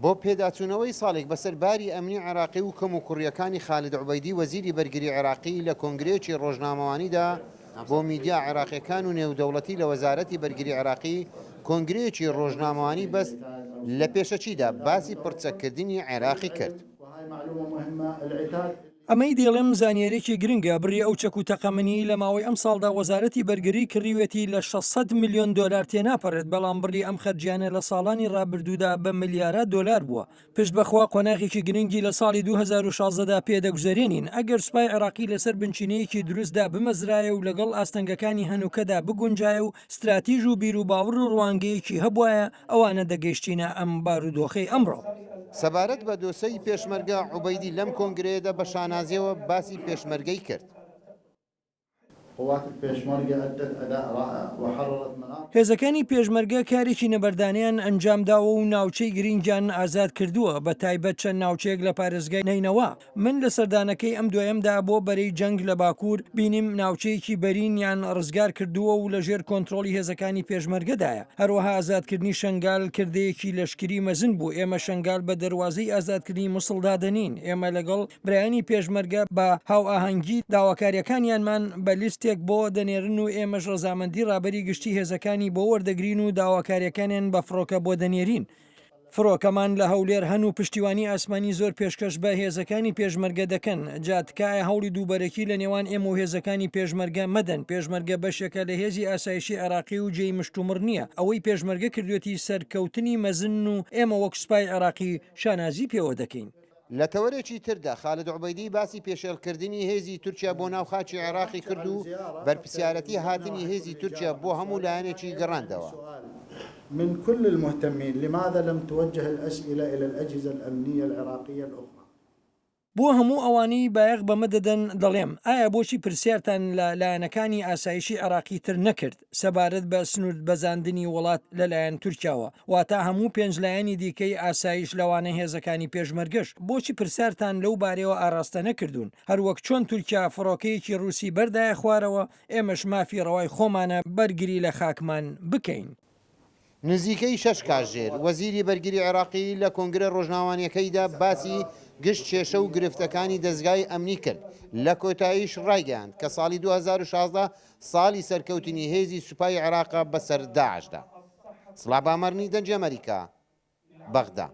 بۆ پێداچوونەوەی ساڵێک بەسەرباری ئەمنی عێراقی و کەم و کوڕیەکانی خالد عوبەیدی وەزیری بەرگری عێراقی لە کۆنگرێکی ڕۆژنامەوانیدا بۆ میدیا عێراقیەکان و نێودەوڵەتی لە وەزارەتی بەرگری عێراقی کۆنگرێکی ڕۆژنامەوانی بەست لە پێشەچیدا باسی پڕچەکردنی عێراقی کرد. ئەمەی دێڵێم زانیارێکی گرنگە بڕی ئەو چەک و تەقەمەنی لە ماوەی ئەم ساڵدا وەزارەتی بەرگری کڕیوێتی لە 600 میلیۆن دلار تێناپەڕێت بەڵام بڕی ئەم خەرجیانە لە ساڵانی ڕابردوودا بە ملیارە دلار بووە. پشت بەخوا قۆناغێکی گرنگی لە ساڵی 2016دا پێدەگوزارێنین ئەگەر سوپای عێراقی لەسەر بنچینەیەکی دروستدا بمەزرایە و لەگەڵ ئاستەنگەکانی هەنووکەدا بگونجایە و استراتیژ و بیر و باوڕ و ڕوانگەیەکی هەبوایە ئەوانە دەگەیشتینە ئەم بارودۆخەی ئەمڕۆ. سەبارەت بە دۆسەی پێشمەرگە عوبەیدی لەم کۆنگرەیەدا بە شانازیەوە باسی پێشمەرگەی کرد. هێزەکانی پێشمەرگە کارێکی نەبەردانیان ئەنجامداوە و ناوچەی گرینگیان ئازاد کردووە بە تایبەت چەند ناوچەیەک لە پارێزگای نینەوە. من لە سەردانەکەی ئەم دوایەمدا بۆ بەرەی جەنگ لە باکوور بینیم ناوچەیەکی بەرینیان ڕزگار کردووە و لەژێر کۆنتترۆلی هێزەکانی پێشمەرگەدایە. هەروەها ئازادکردنی شنگال کردەیەکی لەشکری مەزن بوو. ئێمە شنگال بە دەواازەی ئازادکردنی مووسڵدادەنین. ئێمە لەگەڵ برایانی پێشمەرگە بە هاو ئاهەنگی داواکاریەکانیانمان بە لیستێک بۆ دەنێرن و ئێمەش ڕەزامەندی ڕابەری گشتی هێزەکانی بۆ وەردەگرین و داواکاریەکانیان بە فڕۆکە بۆ دەنێرین. فڕۆکەمان لە هەولێر هەن و پشتیوانی ئاسمانی زۆر پێشکەش بە هێزەکانی پێشمەرگە دەکەن. جاتکایە هەوڵی دووبەرەکی لە نێوان ئێمە و هێزەکانی پێشمەرگە مەدەن. پێشمەرگە بەشێکە لە هێزی ئاسایشی عێراقی و جێی مشتومڕ نییە. ئەوەی پێشمەرگە کردوێتی سەرکەوتنی مەزن و ئێمە وەک سوپای عێراقی شانازی پێوە دەکەین. لە تەوەرێکی تردا خالد عوبەیدی باسی پێشێلکردنی هێزی تورکیا بۆ ناو خاکی عێراقی کرد و بەرپرسیارەتی هاتنی هێزی تورکیا بۆ هەموو لایەنێکی گەڕاندەوە. من كل المهتمين لماذا لم توجه الأسئلة إلى الأجهزة الأمنية العراقية الأخرى؟ بۆ هەموو ئەوانەی بایەق بەمە دەدەن دەڵێم ئایا بۆچی پرسیارتان لە لایەنەکانی ئاسایشی عێراقی تر نەکرد سەبارەت بە سنوورد بەزاندنی وڵات لەلایەن تورکیاوە واتە هەموو پێنجلایەنی دیکەی ئاسایش لەوانە هێزەکانی پێشمەرگەش بۆچی پرسیارتان لەو بارەوە ئاراستە نەکردوون هەروەک چۆن تورکیا فڕۆکەیەکی رووسی بەردایە خوارەوە ئێمەش مافی ڕەوای خۆمانە بەرگری لە خاکمان بکەین. نزیکەی 6 کاتژێر وەزیری بەرگری عێراقی لە کۆنگرە ڕۆژناوانیەکەیدا باسی گشت کێشە و گرفتەکانی دەستگای ئەمنی کرد لە کۆتاییش ڕایگەاند کە ساڵی 2016 ساڵی سەرکەوتنی هێزی سوپای عێراق بەسەر داعشدا. سڵاو بامەرنی دەنجی ئەمریکا بەغدا.